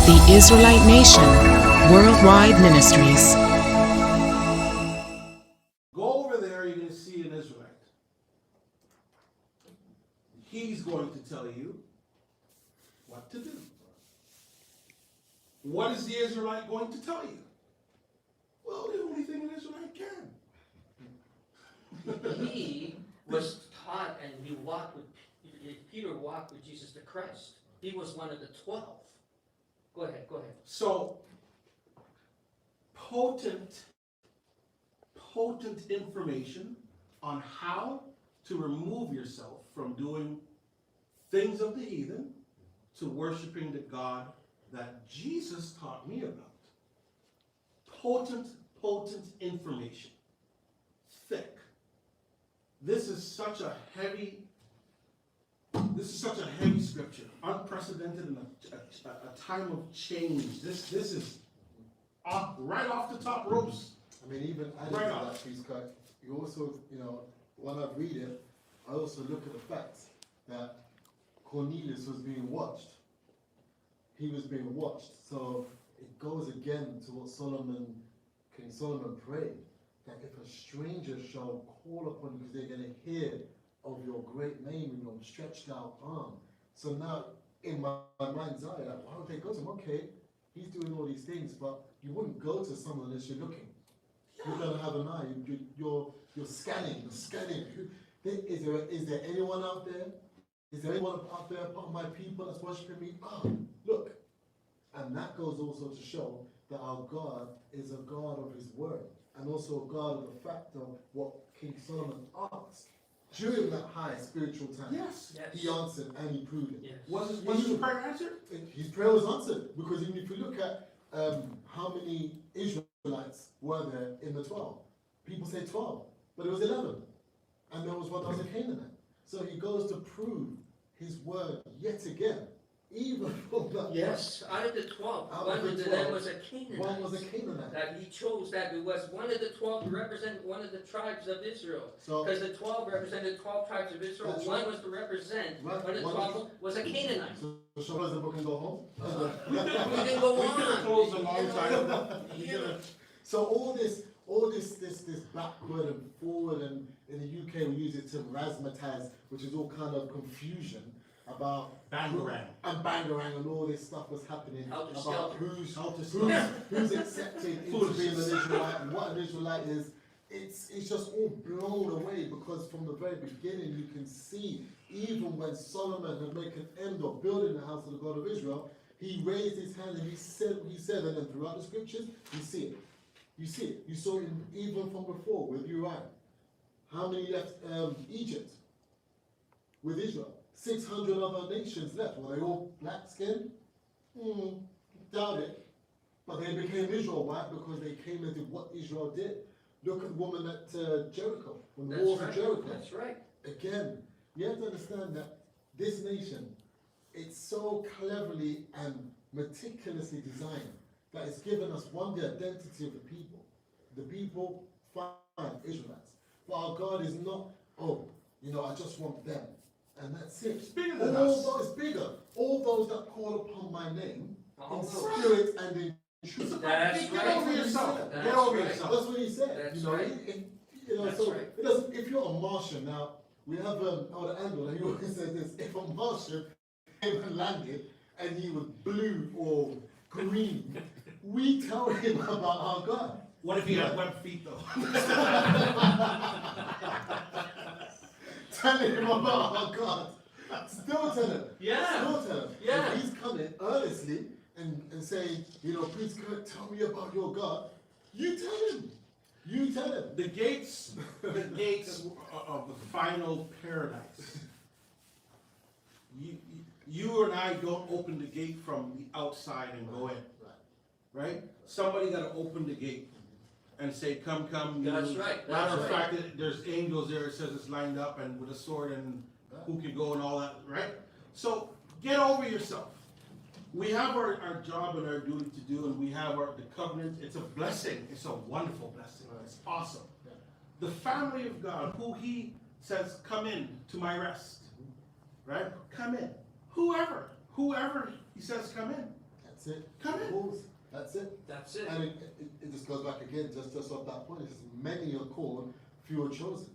The Israelite Nation, Worldwide Ministries. Go over there, you're going to see an Israelite. He's going to tell you what to do. What is the Israelite going to tell you? Well, the only thing an Israelite can. He was taught, and he walked with, Peter walked with Jesus the Christ. He was one of the 12. Go ahead. So, potent information on how to remove yourself from doing things of the heathen to worshiping the God that Jesus taught me about. Potent information. Thick. This is such a heavy scripture, unprecedented in a time of change. This is right off the top ropes. I mean, even adding to that, please, Kurt, you also, when I read it, I also look at the fact that Cornelius was being watched. He was being watched. So it goes again to what King Solomon prayed, that if a stranger shall call upon you, because they're going to hear of your great name and your stretched out arm. So now, in my mind's eye, like, why don't they go to him? Okay, he's doing all these things, but you wouldn't go to someone unless you're looking. You're going to have an eye. You're scanning. Is there anyone out there? Is there anyone out there, part of my people that's worshiping me? Oh, look. And that goes also to show that our God is a God of his word, and also a God of the fact of what King Solomon asked. During that high spiritual time, Yes. he answered and he proved it. Yes. Was his prayer answered? His prayer was answered, because even if you look at how many Israelites were there in the 12, people say 12, but it was 11, and there was one that was a Canaanite. So he goes to prove his word yet again, even from that. Yes, out of the 12, Out one of the of 12, them was a Canaanite. One was a Canaanite. That he chose that it was one of the 12 to represent one of the tribes of Israel. So, Because the 12 represented 12 tribes of Israel. That's One right. was to represent, Right. one of the One 12 was a Canaanite. so shall close the book and go home? We can go We could have on. closed a long time ago. Yeah. So all this backward and forward, and in the UK we use it to razzmatazz, which is all kind of confusion about Bangarang. and bangarang and all this stuff was happening Helter about skelter. who's accepted into being an Israelite and what an Israelite is. It's just all blown away, because from the very beginning you can see, even when Solomon had made an end of building the house of the God of Israel, he raised his hand and he said, and then throughout the scriptures, you see it. You see it. You saw it even from before with Uriah. How many left Egypt with Israel? 600 other nations left. Were they all black skinned? Doubt it. But they became Israelite because they came and did what Israel did. Look at the woman at Jericho, when the walls of Jericho. That's right. Again, you have to understand that this nation, it's so cleverly and meticulously designed that it's given us one, the identity of the people. The people find Israelites. But our God is not, I just want them. And that's it. It's bigger than us. It's bigger. All those that call upon my name, Oh, in spirit and in truth. That's Get right. over yourself. That's Get over right. yourself. That's what he said. That's right. That's So right. it doesn't. If you're a Martian now, we have Elder Andrew, and he always says this: if a Martian came and landed and he was blue or green, we tell him about our God. What if he had web feet though? Telling him about our God. Still tell him. Yeah. Still tell him. Yeah. If he's coming earnestly and saying, please God, tell me about your God, you tell him. You tell him. The gates of the final paradise. You and I don't open the gate from the outside and go in, right? Somebody got to open the gate and say, come. That's right. Matter of That's fact, there's angels there. It says it's lined up and with a sword and who can go and all that, right? So get over yourself. We have our job and our duty to do, and we have the covenant. It's a blessing. It's a wonderful blessing. It's awesome. The family of God, who he says, come in to my rest, right? Come in. Whoever he says, come in. That's it. Correct. Calls. That's it. That's it. And it just goes back again, just off that point. It's many are called, few are chosen.